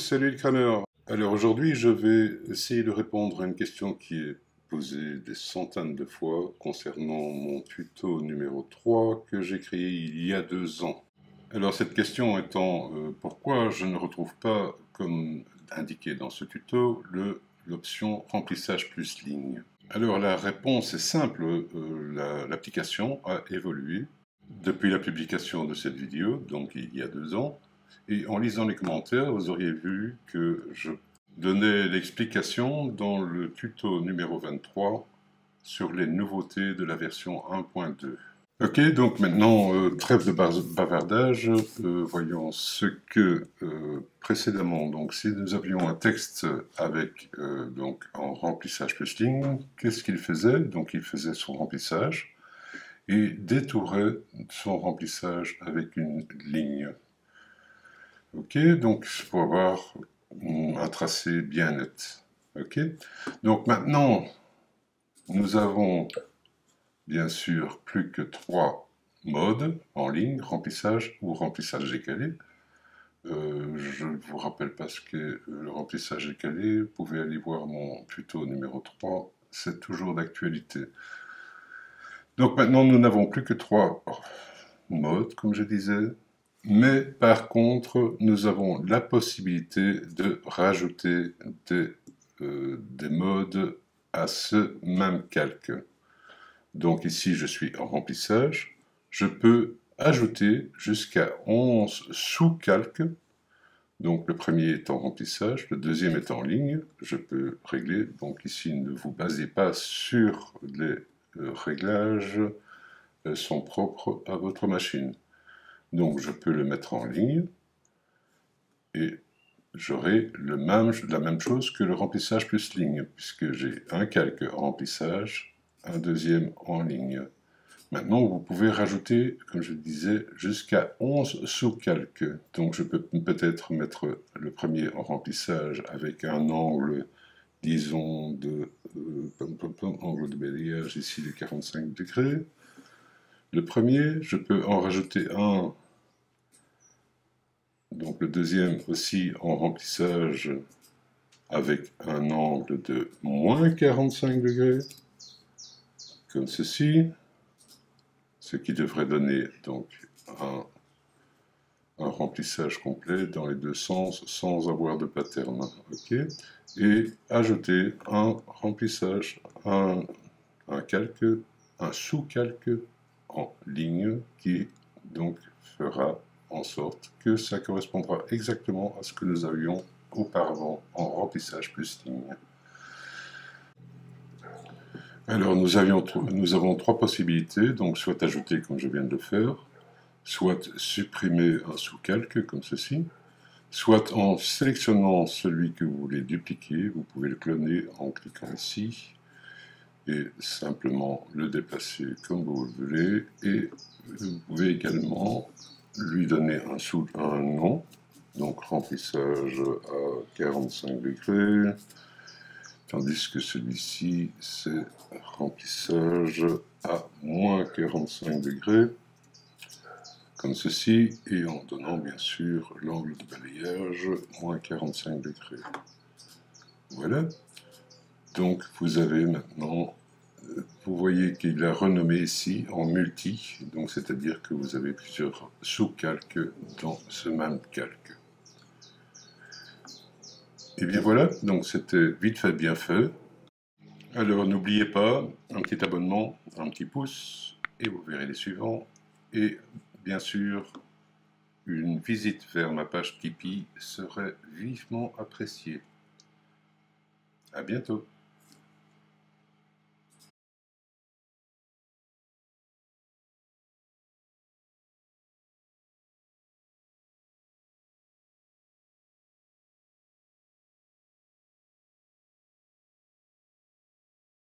salut le crâneur. Alors aujourd'hui, je vais essayer de répondre à une question qui est posée des centaines de fois concernant mon tuto numéro 3 que j'ai créé il y a 2 ans. Alors cette question étant pourquoi je ne retrouve pas, comme indiqué dans ce tuto, l'option remplissage plus ligne. Alors la réponse est simple, l'application a évolué depuis la publication de cette vidéo, donc il y a 2 ans. Et en lisant les commentaires, vous auriez vu que je donnais l'explication dans le tuto numéro 23 sur les nouveautés de la version 1.2. Ok, donc maintenant, trêve de bavardage, voyons ce que précédemment, donc si nous avions un texte avec donc en remplissage plus ligne, qu'est-ce qu'il faisait? Donc il faisait son remplissage et détourait son remplissage avec une ligne. Ok, donc pour avoir un tracé bien net. Ok, donc maintenant nous avons bien sûr plus que 3 modes en ligne, remplissage ou remplissage décalé. Je ne vous rappelle pas ce qu'est le remplissage décalé, vous pouvez aller voir mon tuto numéro 3, c'est toujours d'actualité. Donc maintenant nous n'avons plus que 3 modes, comme je disais. Mais par contre, nous avons la possibilité de rajouter des modes à ce même calque. Donc ici, je suis en remplissage. Je peux ajouter jusqu'à 11 sous-calques. Donc le premier est en remplissage, le deuxième est en ligne. Je peux régler. Donc ici, ne vous basez pas sur les réglages sont propres à votre machine. Donc je peux le mettre en ligne et j'aurai la même chose que le remplissage plus ligne, puisque j'ai un calque en remplissage, un deuxième en ligne. Maintenant, vous pouvez rajouter, comme je disais, jusqu'à 11 sous-calques. Donc je peux peut-être mettre le premier en remplissage avec un angle, disons, angle de balayage ici de 45 degrés. Le premier, je peux en rajouter un. Donc le deuxième aussi en remplissage avec un angle de moins 45 degrés, comme ceci, ce qui devrait donner donc un remplissage complet dans les deux sens sans avoir de pattern. Okay. Et ajouter un remplissage, un calque, un sous-calque en ligne qui donc fera en sorte que ça correspondra exactement à ce que nous avions auparavant en remplissage plus ligne. Alors nous avons 3 possibilités, donc soit ajouter comme je viens de le faire, soit supprimer un sous-calque comme ceci, soit en sélectionnant celui que vous voulez dupliquer, vous pouvez le cloner en cliquant ici et simplement le déplacer comme vous le voulez, et vous pouvez également lui donner un nom, donc remplissage à 45 degrés, tandis que celui-ci c'est remplissage à moins 45 degrés, comme ceci, et en donnant bien sûr l'angle de balayage moins 45 degrés. Voilà, donc vous avez maintenant, vous voyez qu'il a renommé ici en multi, donc c'est-à-dire que vous avez plusieurs sous-calques dans ce même calque. Et bien voilà, donc c'était vite fait bien fait. Alors n'oubliez pas, un petit abonnement, un petit pouce, et vous verrez les suivants. Et bien sûr, une visite vers ma page Tipeee serait vivement appréciée. À bientôt.